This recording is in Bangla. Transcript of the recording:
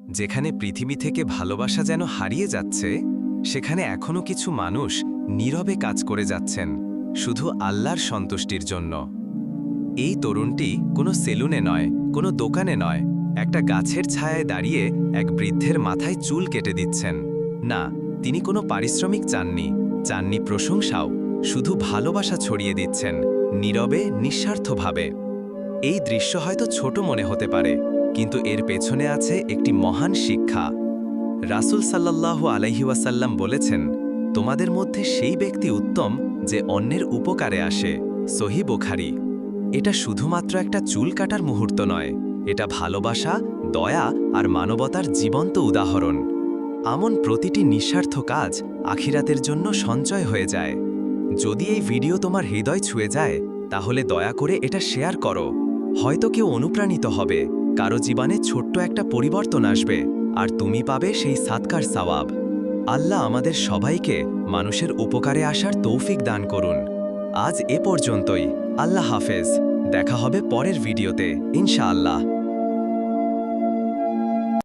যেখানে পৃথিবী থেকে ভালোবাসা যেন হারিয়ে যাচ্ছে, সেখানে এখনো কিছু মানুষ নীরবে কাজ করে যাচ্ছেন, শুধু আল্লাহর সন্তুষ্টির জন্য। এই তরুণটি কোনো সেলুনে নয়, কোনো দোকানে নয়, একটা গাছের ছায়ায় দাঁড়িয়ে এক বৃদ্ধের মাথায় চুল কেটে দিচ্ছেন। না, তিনি কোনো পারিশ্রমিক চাননি প্রশংসাও, শুধু ভালোবাসা ছড়িয়ে দিচ্ছেন, নীরবে, নিঃস্বার্থভাবে। এই দৃশ্য হয়তো ছোট মনে হতে পারে, কিন্তু এর পেছনে আছে একটি মহান শিক্ষা। রাসূল সাল্লাল্লাহু আলাইহি ওয়াসাল্লাম বলেছেন, তোমাদের মধ্যে সেই ব্যক্তি উত্তম যে অন্যের উপকারে আসে। সহিহ বুখারী। এটা শুধুমাত্র একটা চুল কাটার মুহূর্ত নয়, এটা ভালোবাসা, দয়া আর মানবতার জীবন্ত উদাহরণ। আমন প্রতিটি নিঃস্বার্থ কাজ আখিরাতের জন্য সঞ্চয় হয়ে যায়। যদি এই ভিডিও তোমার হৃদয় ছুঁয়ে যায়, তাহলে দয়া করে এটা শেয়ার করো। হয়তো কেউ অনুপ্রাণিত হবে, কারো জীবনে ছোট্ট একটা পরিবর্তন আসবে, আর তুমি পাবে সেই সাদকার সওয়াব। আল্লাহ আমাদের সবাইকে মানুষের উপকারে আসার তৌফিক দান করুন। আজ এ পর্যন্তই। আল্লাহ হাফেজ। দেখা হবে পরের ভিডিওতে, ইনশাআল্লাহ।